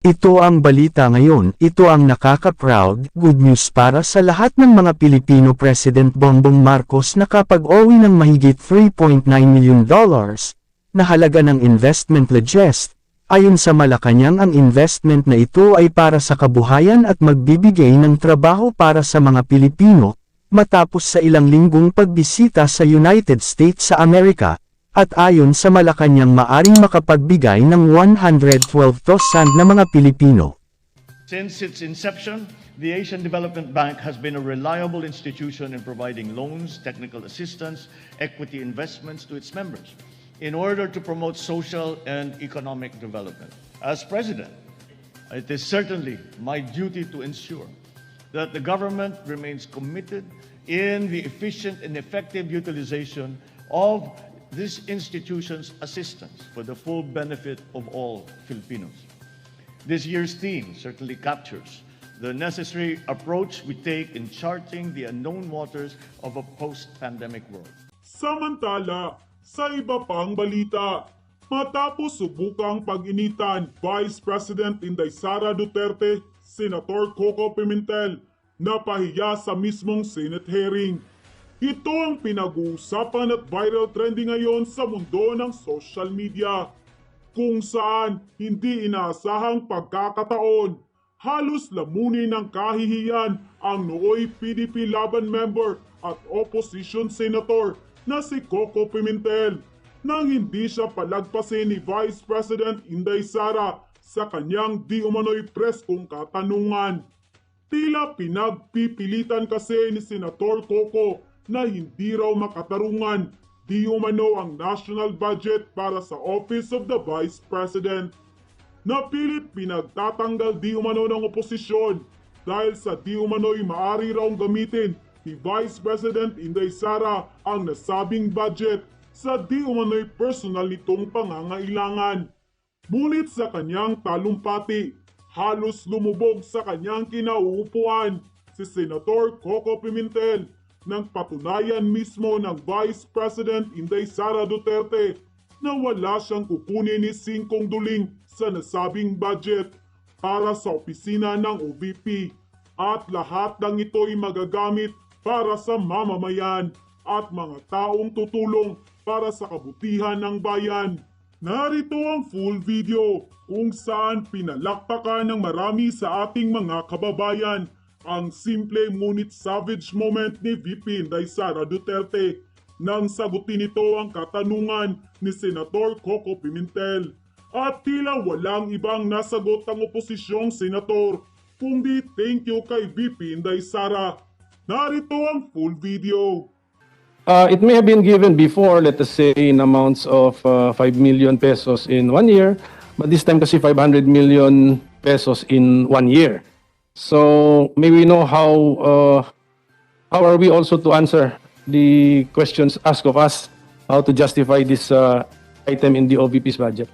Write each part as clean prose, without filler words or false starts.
Ito ang balita ngayon, ito ang nakaka-proud, good news para sa lahat ng mga Pilipino. President Bongbong Marcos nakapag-uwi ng mahigit $3.9 million na halaga ng investment largest. Ayon sa Malacanang, ang investment na ito ay para sa kabuhayan at magbibigay ng trabaho para sa mga Pilipino, matapos sa ilang linggong pagbisita sa United States sa Amerika. At ayon sa Malacanang, maaring makapagbigay ng 112,000 na mga Pilipino. Since its inception, the Asian Development Bank has been a reliable institution in providing loans, technical assistance, equity investments to its members in order to promote social and economic development. As President, it is certainly my duty to ensure that the government remains committed in the efficient and effective utilization of this institution's assistance for the full benefit of all Filipinos. This year's theme certainly captures the necessary approach we take in charting the unknown waters of a post-pandemic world. Samantala, sa iba pang balita, matapos subukang pag-initan Vice President Inday Sara Duterte, Senator Koko Pimitil, napahiya sa mismong Senate hearing. Ito ang pinag-uusapan at viral trending ngayon sa mundo ng social media, kung saan hindi inaasahang pagkakataon, halos lamunin ng kahihiyan ang nooy PDP Laban member at opposition senator na si Koko Pimitil nang hindi siya palagpasin ni Vice President Inday Sara sa kanyang di umano'y preskong katanungan. Tila pinagpipilitan kasi ni Senator Koko na hindi raw makatarungan di umano ang national budget para sa Office of the Vice President. Napilit pinagtatanggal di umano ng oposisyon dahil sa di umano'y maari raw gamitin ni Vice President Inday Sara ang nasabing budget sa di umano'y personal nitong pangangailangan. Ngunit sa kanyang talumpati, halos lumubog sa kanyang kinauupuan si Senator Koko Pimitil nang patunayan mismo ng Vice President Inday Sara Duterte na wala siyang kukunin ni singkong duling sa nasabing budget para sa opisina ng OVP at lahat ng ito'y magagamit para sa mamamayan at mga taong tutulong para sa kabutihan ng bayan. Narito ang full video kung saan pinalakpakan ng marami sa ating mga kababayan ang simple ngunit savage moment ni VP Inday Sara Duterte nang sagutin ito ang katanungan ni Senator Koko Pimitil. At tila walang ibang nasagot ang oposisyong senator kundi thank you kay VP Inday Sara. Narito ang full video. It may have been given before, let us say, in amounts of 5 million pesos in 1 year, but this time kasi 500 million pesos in 1 year. So, may we know how are we also to answer the questions asked of us, how to justify this item in the OVP's budget?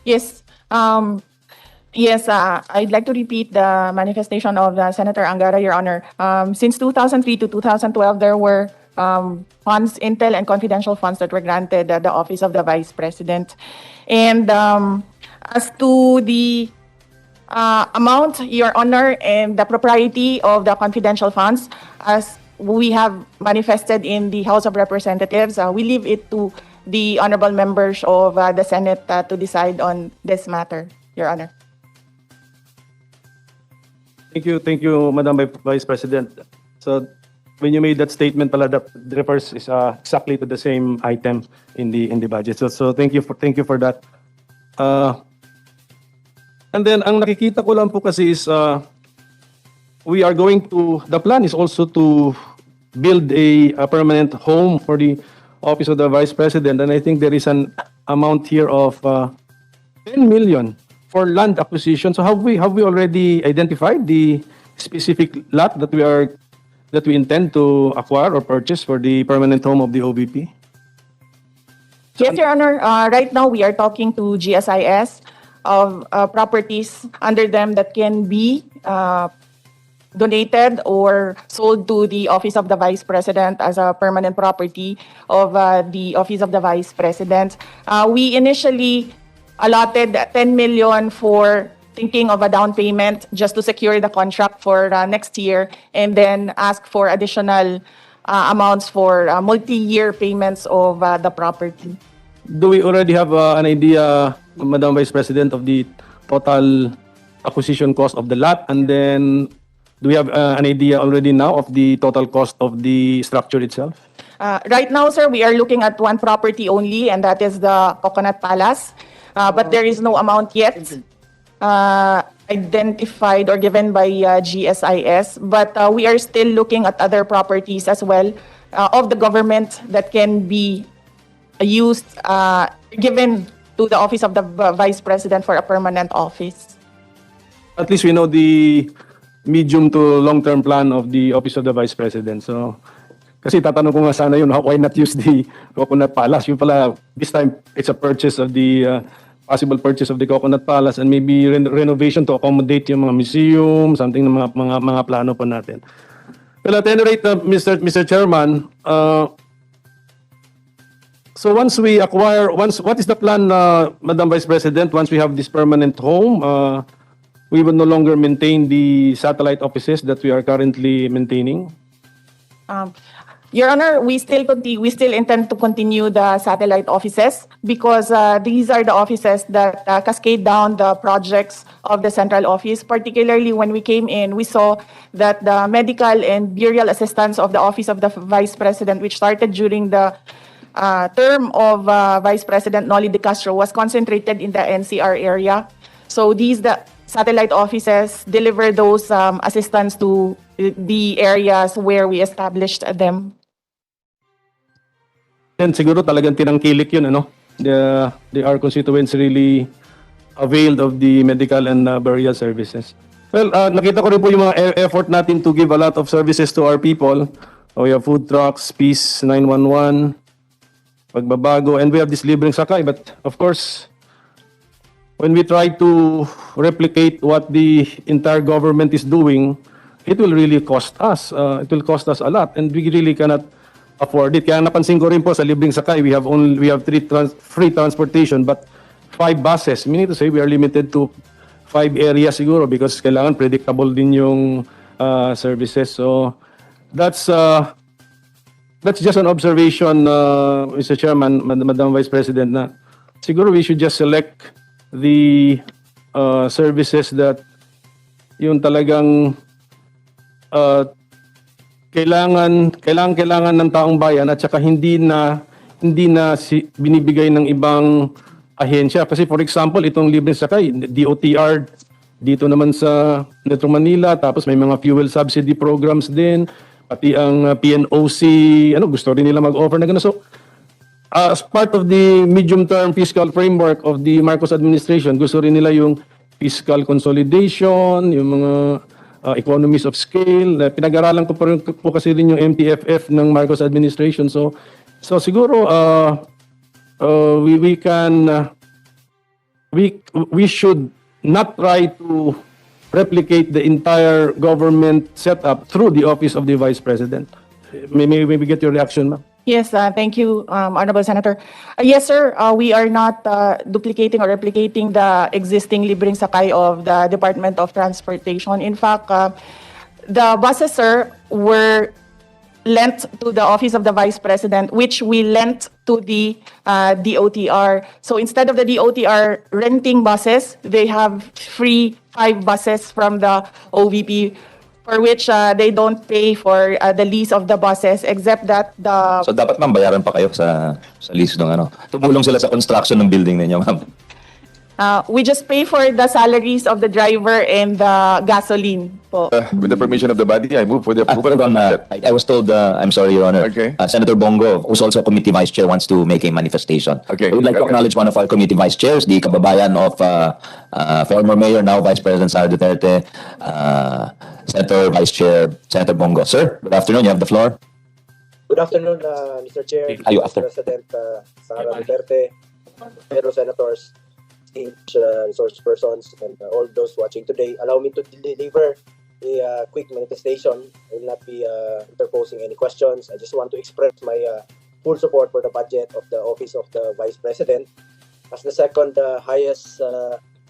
Yes. I'd like to repeat the manifestation of Senator Angara, Your Honor. Since 2003 to 2012, there were funds, intel and confidential funds that were granted the Office of the Vice President. And as to the amount, Your Honor, and the propriety of the confidential funds, as we have manifested in the House of Representatives, we leave it to the honorable members of the Senate to decide on this matter, Your Honor. Thank you, Madam Vice President. So, when you made that statement, pala, that refers exactly to the same item in the budget. So thank you for that. And then, ang nakikita ko lang po kasi is, we are going to, the plan is also to build a permanent home for the Office of the Vice President. And I think there is an amount here of 10 million for land acquisition. So have we already identified the specific lot that we intend to acquire or purchase for the permanent home of the OVP? Yes, Your Honor. Right now, we are talking to GSIS of properties under them that can be donated or sold to the Office of the Vice President as a permanent property of the Office of the Vice President. We initially allotted 10 million for thinking of a down payment just to secure the contract for next year, and then ask for additional amounts for multi-year payments of the property. Do we already have an idea, Madam Vice President, of the total acquisition cost of the lot? And then, do we have an idea already now of the total cost of the structure itself? Right now, sir, we are looking at one property only, and that is the Coconut Palace. But there is no amount yet identified or given by GSIS. But we are still looking at other properties as well of the government that can be used, given to the Office of the Vice President for a permanent office. At least we know the medium to long-term plan of the Office of the Vice President. So, kasi tatanong ko nga sana yun, why not use the Coconut Palace? Yung pala, this time, it's a purchase of the, possible purchase of the Coconut Palace and maybe renovation to accommodate yung mga museum, something na mga plano pa natin. Well, at any rate, Mr. Chairman, so once we acquire, what is the plan, Madam Vice President, once we have this permanent home, we will no longer maintain the satellite offices that we are currently maintaining? Your Honor, we still intend to continue the satellite offices because these are the offices that cascade down the projects of the central office. Particularly when we came in, we saw that the medical and burial assistance of the Office of the Vice President, which started during the term of Vice President Noli De Castro, was concentrated in the NCR area. So the satellite offices deliver those assistance to the areas where we established them. And siguro talagang tinangkilik yun, ano? Our constituents really availed of the medical and burial services. Well, nakita ko rin po yung mga effort natin to give a lot of services to our people. We have food trucks, Peace 911, Pagbabago, and we have this Libreng Sakay. But of course, when we try to replicate what the entire government is doing, it will really cost us. It will cost us a lot, and we really cannot afford it. Kaya napansin ko rin po sa Libreng Sakay, we have free transportation, but 5 buses. Meaning to say, we are limited to 5 areas siguro because kailangan predictable din yung services. So that's just an observation, Mr. Chairman, Madam Vice President, na siguro we should just select the services that yung talagang kailangan ng taong bayan at saka hindi na binibigay ng ibang ahensya. Kasi for example, itong Libreng Sakay, DOTR dito naman sa Metro Manila, tapos may mga fuel subsidy programs din, pati ang PNOC, gusto rin nila mag-offer na gano'n. So, as part of the medium-term fiscal framework of the Marcos administration, gusto rin nila yung fiscal consolidation, yung mga economies of scale. Pinag-aralan ko po kasi rin yung MTFF ng Marcos administration. So siguro we should not try to replicate the entire government setup through the Office of the Vice President. May we get your reaction, ma'am? Yes, thank you, Honorable Senator. Yes, sir, we are not duplicating or replicating the existing Libreng Sakay of the Department of Transportation. In fact, the buses, sir, were lent to the Office of the Vice President, which we lent to the DOTR. So instead of the DOTR renting buses, they have free 5 buses from the OVP, for which they don't pay for the lease of the buses, except that the... So dapat ma'am, bayaran pa kayo sa lease ng tumulong sila sa construction ng building ninyo, ma'am. We just pay for the salaries of the driver and the gasoline po. With the permission of the body, I move for the approval of the budget. I was told, I'm sorry, Your Honor. Okay. Senator Bongo, who's also committee vice chair, wants to make a manifestation. Okay. I would like to acknowledge one of our committee vice chairs, the kababayan of former mayor, now Vice President Sara Duterte, Senator Vice Chair, Senator Bongo. Sir, good afternoon. You have the floor. Good afternoon, Mr. Chair, Ayo, after. President Sara Duterte, fellow senators, each resource persons, and all those watching today. Allow me to deliver a quick manifestation. I will not be interposing any questions. I just want to express my full support for the budget of the Office of the Vice President. as the second highest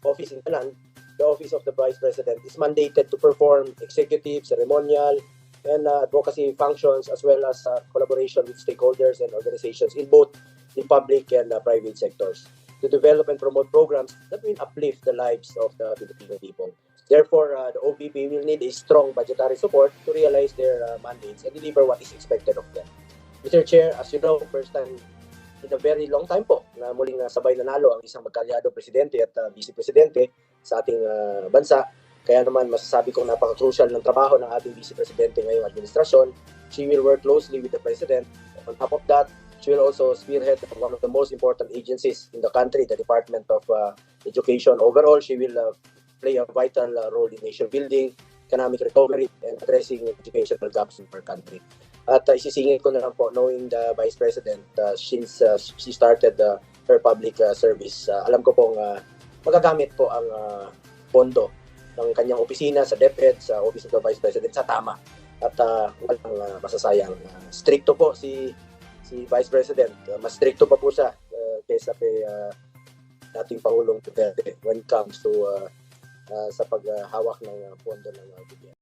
office in the land, the office of the Vice President is mandated to perform executive, ceremonial, and advocacy functions, as well as collaboration with stakeholders and organizations in both the public and private sectors to develop and promote programs that will uplift the lives of the Filipino people. Therefore, the OVP will need a strong budgetary support to realize their mandates and deliver what is expected of them. Mr. Chair, as you know, first time in a very long time po na muling sabay nanalo ang isang magkalyado presidente at vice presidente sa ating bansa. Kaya naman masasabi kong napaka-crucial ng trabaho ng ating vice presidente ngayong administrasyon. She will work closely with the president. On top of that, she will also spearhead one of the most important agencies in the country, the Department of Education. Overall, she will play a vital role in nation building, economic recovery, and addressing educational gaps in our country. At isisingit ko na lang po, knowing the Vice President, since she started her public service, alam ko pong magagamit po ang pondo ng kanyang opisina sa DepEd, sa Office of the Vice President sa tama. At walang masasayang. Stricto po si Vice President. Mas stricto pa po siya kaysa kay dating Pangulong Duterte when it comes to sa paghawak ng pondo ng gobyerno.